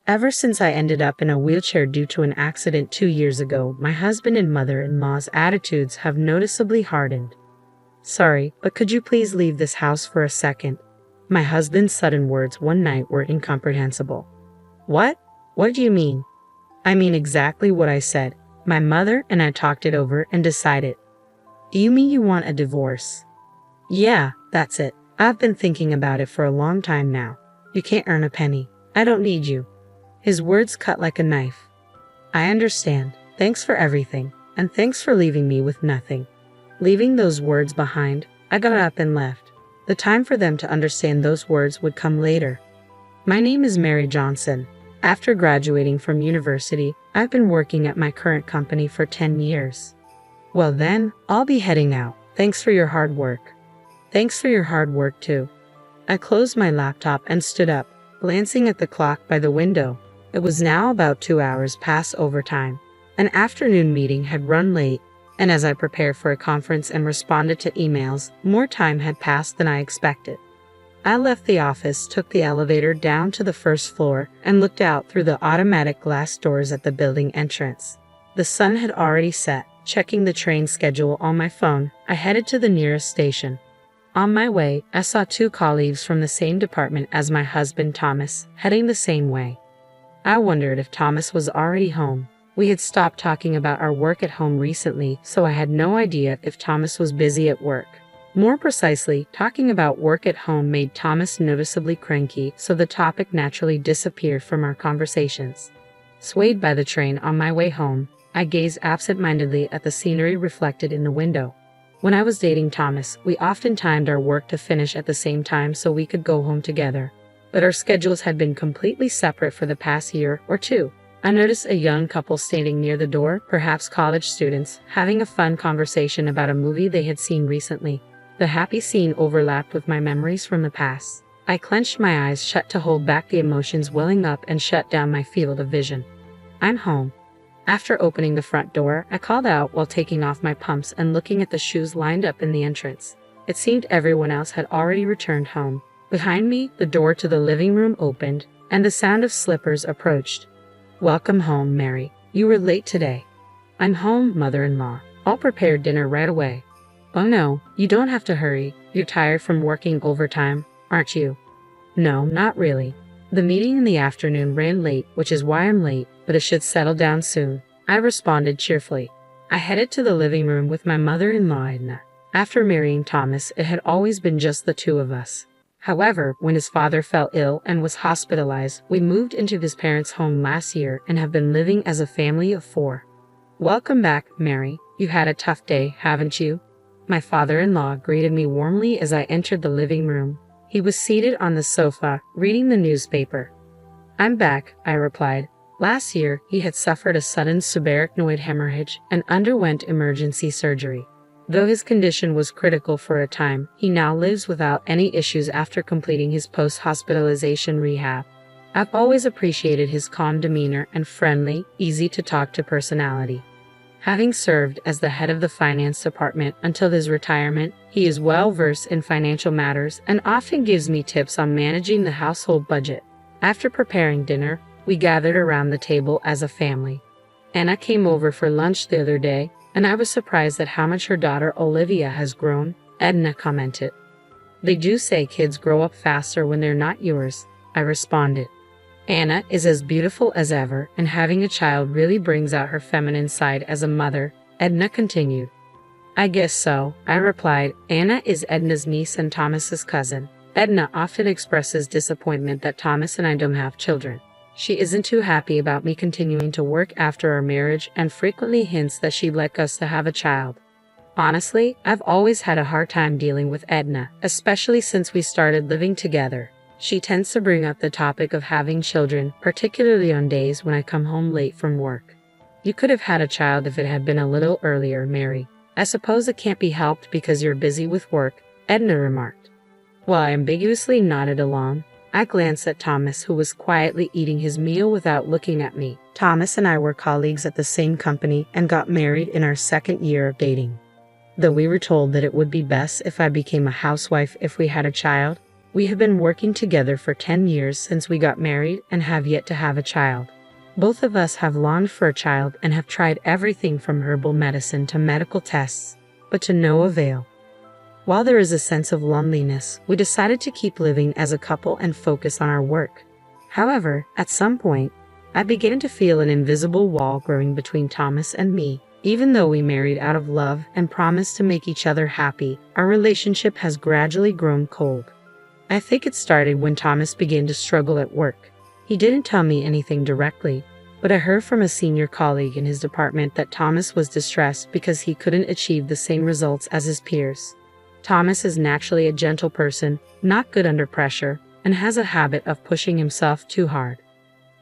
Ever since I ended up in a wheelchair due to an accident 2 years ago, my husband and mother-in-law's attitudes have noticeably hardened. Sorry, but could you please leave this house for a second? My husband's sudden words one night were incomprehensible. What? What do you mean? I mean exactly what I said. My mother and I talked it over and decided. Do you mean you want a divorce? Yeah, that's it. I've been thinking about it for a long time now. You can't earn a penny. I don't need you. His words cut like a knife. I understand. Thanks for everything, and thanks for leaving me with nothing. Leaving those words behind, I got up and left. The time for them to understand those words would come later. My name is Mary Johnson. After graduating from university, I've been working at my current company for 10 years. Well then, I'll be heading out. Thanks for your hard work. Thanks for your hard work too. I closed my laptop and stood up, glancing at the clock by the window. It was now about 2 hours past overtime. An afternoon meeting had run late, and as I prepared for a conference and responded to emails, more time had passed than I expected. I left the office, took the elevator down to the first floor, and looked out through the automatic glass doors at the building entrance. The sun had already set. Checking the train schedule on my phone, I headed to the nearest station. On my way, I saw 2 colleagues from the same department as my husband Thomas, heading the same way. I wondered if Thomas was already home. We had stopped talking about our work at home recently, so I had no idea if Thomas was busy at work. More precisely, talking about work at home made Thomas noticeably cranky, so the topic naturally disappeared from our conversations. Swayed by the train on my way home, I gazed absent-mindedly at the scenery reflected in the window. When I was dating Thomas, we often timed our work to finish at the same time so we could go home together. But our schedules had been completely separate for the past year or two. I noticed a young couple standing near the door, perhaps college students, having a fun conversation about a movie they had seen recently. The happy scene overlapped with my memories from the past. I clenched my eyes shut to hold back the emotions welling up and shut down my field of vision. I'm home. After opening the front door, I called out while taking off my pumps and looking at the shoes lined up in the entrance. It seemed everyone else had already returned home. Behind me, the door to the living room opened, and the sound of slippers approached. Welcome home, Mary. You were late today. I'm home, mother-in-law. I'll prepare dinner right away. Oh no, you don't have to hurry. You're tired from working overtime, aren't you? No, not really. The meeting in the afternoon ran late, which is why I'm late, but it should settle down soon. I responded cheerfully. I headed to the living room with my mother-in-law, Edna. After marrying Thomas, it had always been just the 2 of us. However, when his father fell ill and was hospitalized, we moved into his parents' home last year and have been living as a family of 4. Welcome back, Mary. You had a tough day, haven't you? My father-in-law greeted me warmly as I entered the living room. He was seated on the sofa, reading the newspaper. I'm back, I replied. Last year, he had suffered a sudden subarachnoid hemorrhage and underwent emergency surgery. Though his condition was critical for a time, he now lives without any issues after completing his post-hospitalization rehab. I've always appreciated his calm demeanor and friendly, easy-to-talk-to personality. Having served as the head of the finance department until his retirement, he is well-versed in financial matters and often gives me tips on managing the household budget. After preparing dinner, we gathered around the table as a family. Anna came over for lunch the other day, and I was surprised at how much her daughter Olivia has grown, Edna commented. They do say kids grow up faster when they're not yours, I responded. Anna is as beautiful as ever, and having a child really brings out her feminine side as a mother, Edna continued. I guess so, I replied. Anna is Edna's niece and Thomas's cousin. Edna often expresses disappointment that Thomas and I don't have children. She isn't too happy about me continuing to work after our marriage and frequently hints that she'd like us to have a child. Honestly, I've always had a hard time dealing with Edna, especially since we started living together. She tends to bring up the topic of having children, particularly on days when I come home late from work. You could have had a child if it had been a little earlier, Mary. I suppose it can't be helped because you're busy with work, Edna remarked. While I ambiguously nodded along, I glanced at Thomas, who was quietly eating his meal without looking at me. Thomas and I were colleagues at the same company and got married in our 2nd year of dating. Though we were told that it would be best if I became a housewife if we had a child, We have been working together for 10 years since we got married and have yet to have a child. Both of us have longed for a child and have tried everything from herbal medicine to medical tests, but to no avail. While there is a sense of loneliness, we decided to keep living as a couple and focus on our work. However, at some point, I began to feel an invisible wall growing between Thomas and me. Even though we married out of love and promised to make each other happy, our relationship has gradually grown cold. I think it started when Thomas began to struggle at work. He didn't tell me anything directly, but I heard from a senior colleague in his department that Thomas was distressed because he couldn't achieve the same results as his peers. Thomas is naturally a gentle person, not good under pressure, and has a habit of pushing himself too hard.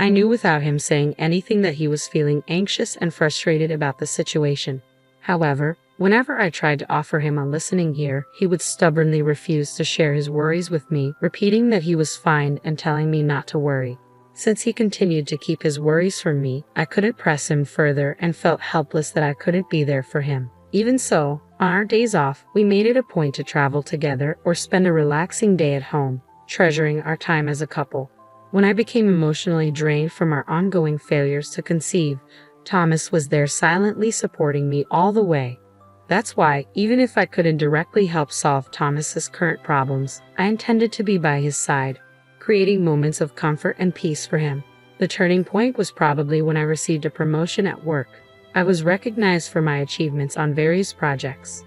I knew without him saying anything that he was feeling anxious and frustrated about the situation. However, whenever I tried to offer him a listening ear, he would stubbornly refuse to share his worries with me, repeating that he was fine and telling me not to worry. Since he continued to keep his worries from me, I couldn't press him further and felt helpless that I couldn't be there for him. Even so, on our days off, we made it a point to travel together or spend a relaxing day at home, treasuring our time as a couple. When I became emotionally drained from our ongoing failures to conceive, Thomas was there silently supporting me all the way. That's why, even if I couldn't directly help solve Thomas's current problems, I intended to be by his side, creating moments of comfort and peace for him. The turning point was probably when I received a promotion at work. I was recognized for my achievements on various projects.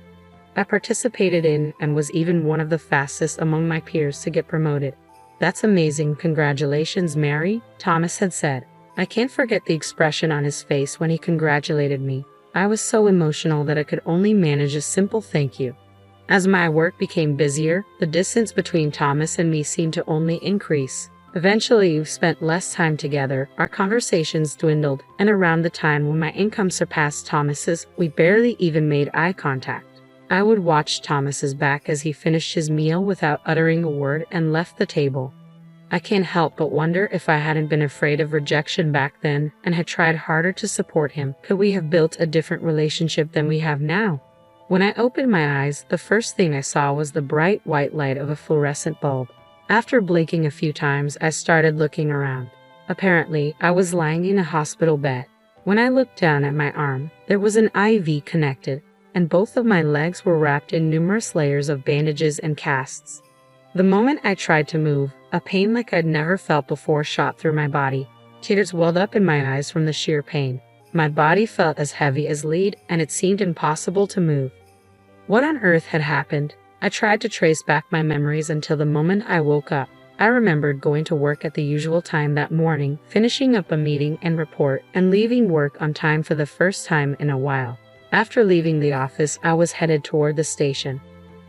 I participated in and was even one of the fastest among my peers to get promoted. "That's amazing, congratulations, Mary," Thomas had said. I can't forget the expression on his face when he congratulated me. I was so emotional that I could only manage a simple thank you. As my work became busier, the distance between Thomas and me seemed to only increase. Eventually, we spent less time together, our conversations dwindled, and around the time when my income surpassed Thomas's, we barely even made eye contact. I would watch Thomas's back as he finished his meal without uttering a word and left the table. I can't help but wonder if I hadn't been afraid of rejection back then and had tried harder to support him, could we have built a different relationship than we have now? When I opened my eyes, the first thing I saw was the bright white light of a fluorescent bulb. After blinking a few times, I started looking around. Apparently, I was lying in a hospital bed. When I looked down at my arm, there was an IV connected, and both of my legs were wrapped in numerous layers of bandages and casts. The moment I tried to move, a pain like I'd never felt before shot through my body. Tears welled up in my eyes from the sheer pain. My body felt as heavy as lead, and it seemed impossible to move. What on earth had happened? I tried to trace back my memories until the moment I woke up. I remembered going to work at the usual time that morning, finishing up a meeting and report, and leaving work on time for the first time in a while. After leaving the office, I was headed toward the station.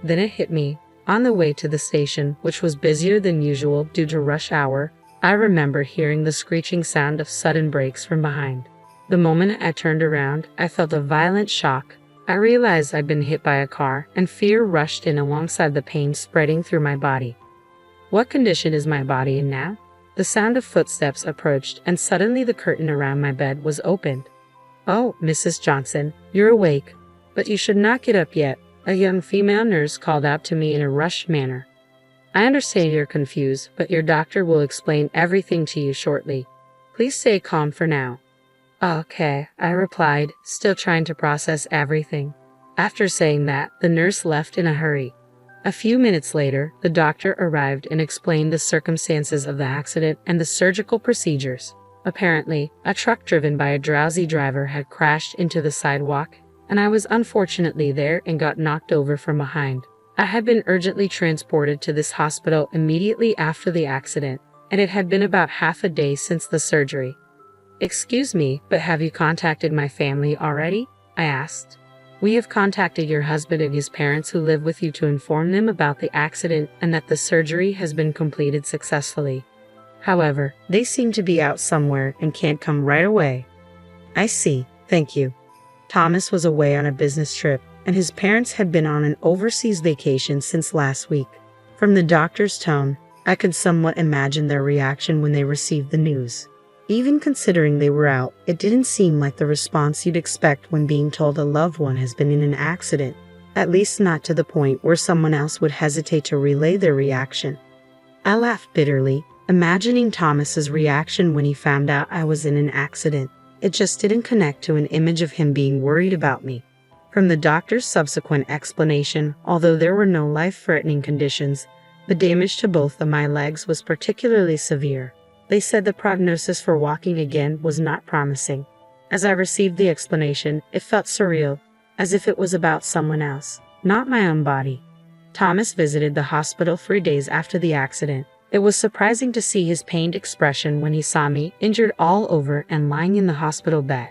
Then it hit me. On the way to the station, which was busier than usual due to rush hour, I remember hearing the screeching sound of sudden brakes from behind. The moment I turned around, I felt a violent shock. I realized I'd been hit by a car, and fear rushed in alongside the pain spreading through my body. What condition is my body in now? The sound of footsteps approached, and suddenly the curtain around my bed was opened. "Oh, Mrs. Johnson, you're awake, but you should not get up yet," a young female nurse called out to me in a rushed manner. "I understand you're confused, but your doctor will explain everything to you shortly. Please stay calm for now." "Okay," I replied, still trying to process everything. After saying that, the nurse left in a hurry. A few minutes later, the doctor arrived and explained the circumstances of the accident and the surgical procedures. Apparently, a truck driven by a drowsy driver had crashed into the sidewalk, and I was unfortunately there and got knocked over from behind. I had been urgently transported to this hospital immediately after the accident, and it had been about half a day since the surgery. "Excuse me, but have you contacted my family already?" I asked. "We have contacted your husband and his parents who live with you to inform them about the accident and that the surgery has been completed successfully. However, they seem to be out somewhere and can't come right away." "I see, thank you." Thomas was away on a business trip, and his parents had been on an overseas vacation since last week. From the doctor's tone, I could somewhat imagine their reaction when they received the news. Even considering they were out, it didn't seem like the response you'd expect when being told a loved one has been in an accident, at least not to the point where someone else would hesitate to relay their reaction. I laughed bitterly, imagining Thomas's reaction when he found out I was in an accident. It just didn't connect to an image of him being worried about me. From the doctor's subsequent explanation, although there were no life-threatening conditions, the damage to both of my legs was particularly severe. They said the prognosis for walking again was not promising. As I received the explanation, it felt surreal, as if it was about someone else, not my own body. Thomas visited the hospital 3 days after the accident. It was surprising to see his pained expression when he saw me, injured all over and lying in the hospital bed.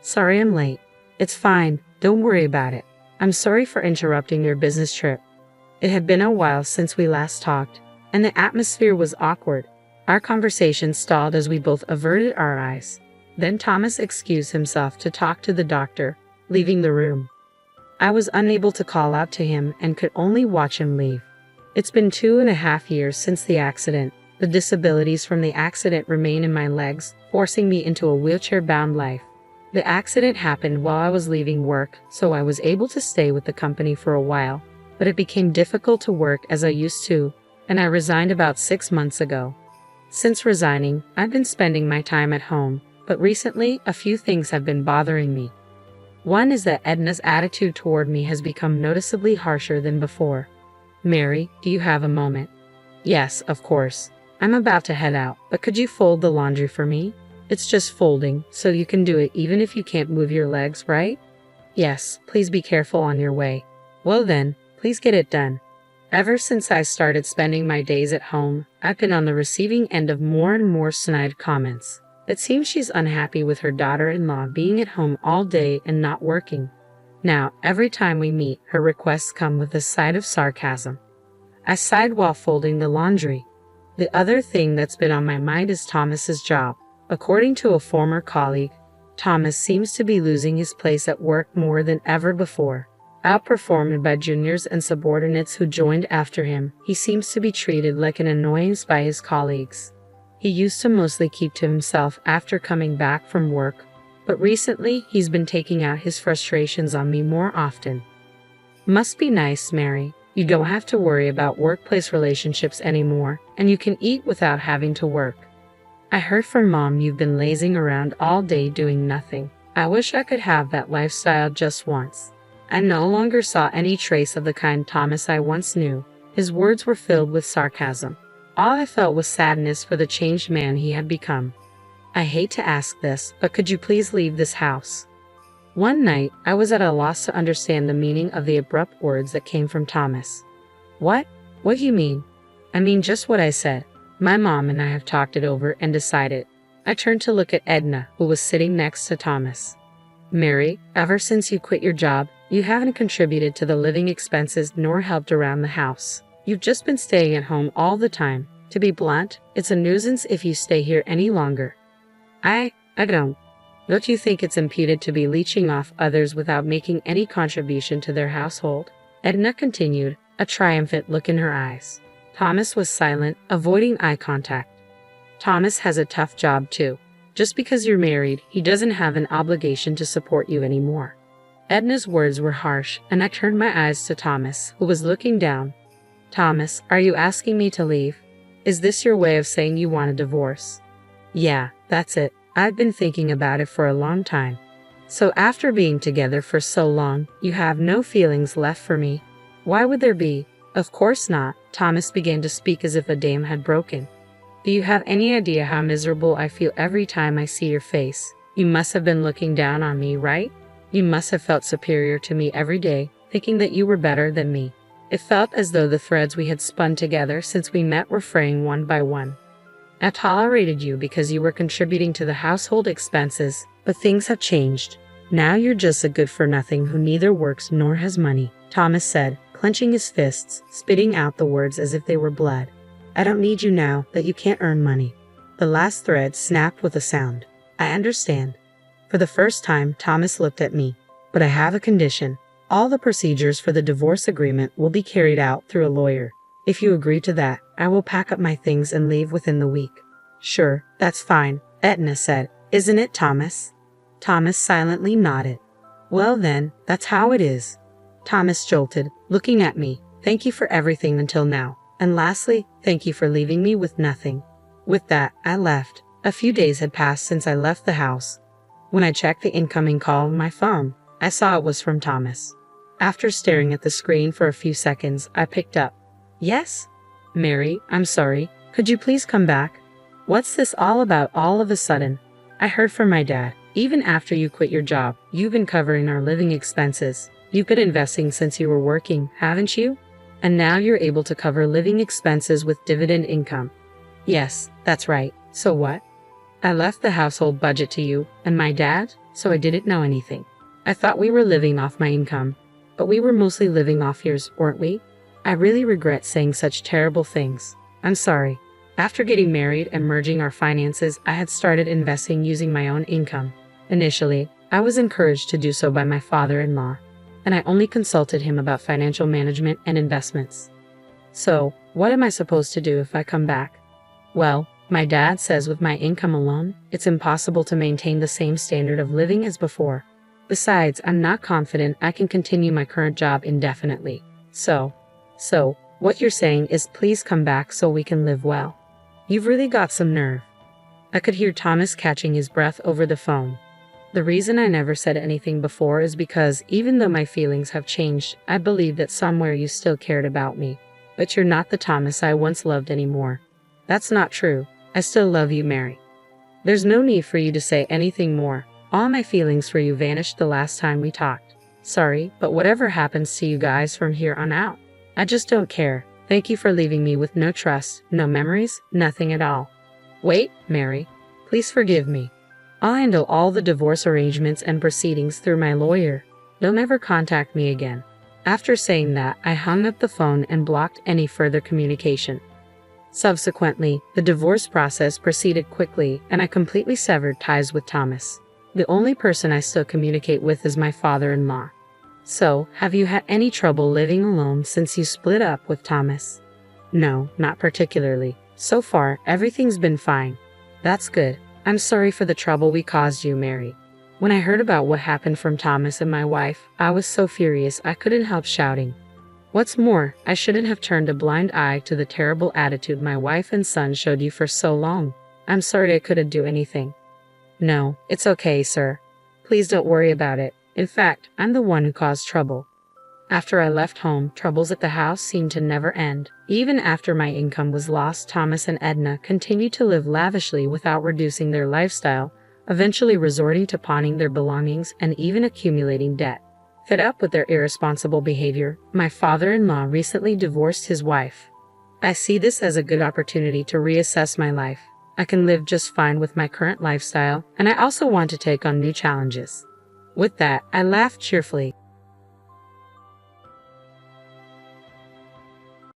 "Sorry I'm late." "It's fine, don't worry about it. I'm sorry for interrupting your business trip." It had been a while since we last talked, and the atmosphere was awkward. Our conversation stalled as we both averted our eyes. Then Thomas excused himself to talk to the doctor, leaving the room. I was unable to call out to him and could only watch him leave. It's been 2.5 years since the accident. The disabilities from the accident remain in my legs, forcing me into a wheelchair-bound life. The accident happened while I was leaving work, so I was able to stay with the company for a while, but it became difficult to work as I used to, and I resigned about 6 months ago. Since resigning, I've been spending my time at home, but recently a few things have been bothering me. One is that Edna's attitude toward me has become noticeably harsher than before. "Mary, do you have a moment?" "Yes, of course. I'm about to head out, but could you fold the laundry for me? It's just folding, so you can do it even if you can't move your legs, right?" "Yes, please be careful on your way." "Well then, please get it done." Ever since I started spending my days at home, I've been on the receiving end of more and more snide comments. It seems she's unhappy with her daughter-in-law being at home all day and not working. Now, every time we meet, her requests come with a side of sarcasm. I sighed while folding the laundry. The other thing that's been on my mind is Thomas's job. According to a former colleague, Thomas seems to be losing his place at work more than ever before. Outperformed by juniors and subordinates who joined after him, he seems to be treated like an annoyance by his colleagues. He used to mostly keep to himself after coming back from work, but recently he's been taking out his frustrations on me more often. "Must be nice, Mary. You don't have to worry about workplace relationships anymore, and you can eat without having to work. I heard from Mom you've been lazing around all day doing nothing. I wish I could have that lifestyle just once." I no longer saw any trace of the kind Thomas I once knew. His words were filled with sarcasm. All I felt was sadness for the changed man he had become. "I hate to ask this, but could you please leave this house?" One night, I was at a loss to understand the meaning of the abrupt words that came from Thomas. "What? What do you mean?" "I mean just what I said. My mom and I have talked it over and decided." I turned to look at Edna, who was sitting next to Thomas. "Mary, ever since you quit your job, you haven't contributed to the living expenses nor helped around the house. You've just been staying at home all the time. To be blunt, it's a nuisance if you stay here any longer." I don't. Don't you think it's impudent to be leeching off others without making any contribution to their household?" Edna continued, a triumphant look in her eyes. Thomas was silent, avoiding eye contact. "Thomas has a tough job too. Just because you're married, he doesn't have an obligation to support you anymore." Edna's words were harsh, and I turned my eyes to Thomas, who was looking down. "Thomas, are you asking me to leave? Is this your way of saying you want a divorce?" "Yeah, that's it. I've been thinking about it for a long time." "So after being together for so long, you have no feelings left for me?" "Why would there be? Of course not." Thomas began to speak as if a dam had broken. "Do you have any idea how miserable I feel every time I see your face? You must have been looking down on me, right? You must have felt superior to me every day, thinking that you were better than me." It felt as though the threads we had spun together since we met were fraying one by one. "I tolerated you because you were contributing to the household expenses, but things have changed. Now you're just a good-for-nothing who neither works nor has money," Thomas said, clenching his fists, spitting out the words as if they were blood. "I don't need you now that you can't earn money." The last thread snapped with a sound. "I understand." For the first time, Thomas looked at me. "But I have a condition. All the procedures for the divorce agreement will be carried out through a lawyer. If you agree to that, I will pack up my things and leave within the week." "Sure, that's fine," Edna said. "Isn't it, Thomas?" Thomas silently nodded. "Well then, that's how it is." Thomas jolted, looking at me. "Thank you for everything until now. And lastly, thank you for leaving me with nothing." With that, I left. A few days had passed since I left the house. When I checked the incoming call on my phone, I saw it was from Thomas. After staring at the screen for a few seconds, I picked up. "Yes? Mary, I'm sorry. Could you please come back? What's this all about all of a sudden? I heard from my dad. Even after you quit your job, you've been covering our living expenses. You've been investing since you were working, haven't you? And now you're able to cover living expenses with dividend income." "Yes, that's right. So what?" "I left the household budget to you and my dad, so I didn't know anything. I thought we were living off my income, but we were mostly living off yours, weren't we? I really regret saying such terrible things. I'm sorry." After getting married and merging our finances, I had started investing using my own income. Initially, I was encouraged to do so by my father-in-law, and I only consulted him about financial management and investments. "So, what am I supposed to do if I come back?" "Well, my dad says with my income alone, it's impossible to maintain the same standard of living as before. Besides, I'm not confident I can continue my current job indefinitely. So, what you're saying is please come back so we can live well. You've really got some nerve." I could hear Thomas catching his breath over the phone. The reason I never said anything before is because even though my feelings have changed, I believe that somewhere you still cared about me. But you're not the Thomas I once loved anymore. "That's not true. I still love you, Mary. There's no need for you to say anything more. All my feelings for you vanished the last time we talked. Sorry, but whatever happens to you guys from here on out, I just don't care. Thank you for leaving me with no trust, no memories, nothing at all." "Wait, Mary. Please forgive me. I'll handle all the divorce arrangements and proceedings through my lawyer. Don't ever contact me again." After saying that, I hung up the phone and blocked any further communication. Subsequently, the divorce process proceeded quickly, and I completely severed ties with Thomas. The only person I still communicate with is my father-in-law. "So, have you had any trouble living alone since you split up with Thomas?" "No, not particularly. So far, everything's been fine." "That's good. I'm sorry for the trouble we caused you, Mary. When I heard about what happened from Thomas and my wife, I was so furious I couldn't help shouting. What's more, I shouldn't have turned a blind eye to the terrible attitude my wife and son showed you for so long. I'm sorry I couldn't do anything." "No, it's okay, sir. Please don't worry about it. In fact, I'm the one who caused trouble." After I left home, troubles at the house seemed to never end. Even after my income was lost, Thomas and Edna continued to live lavishly without reducing their lifestyle, eventually resorting to pawning their belongings and even accumulating debt. Fed up with their irresponsible behavior, my father-in-law recently divorced his wife. I see this as a good opportunity to reassess my life. I can live just fine with my current lifestyle, and I also want to take on new challenges. With that, I laughed cheerfully.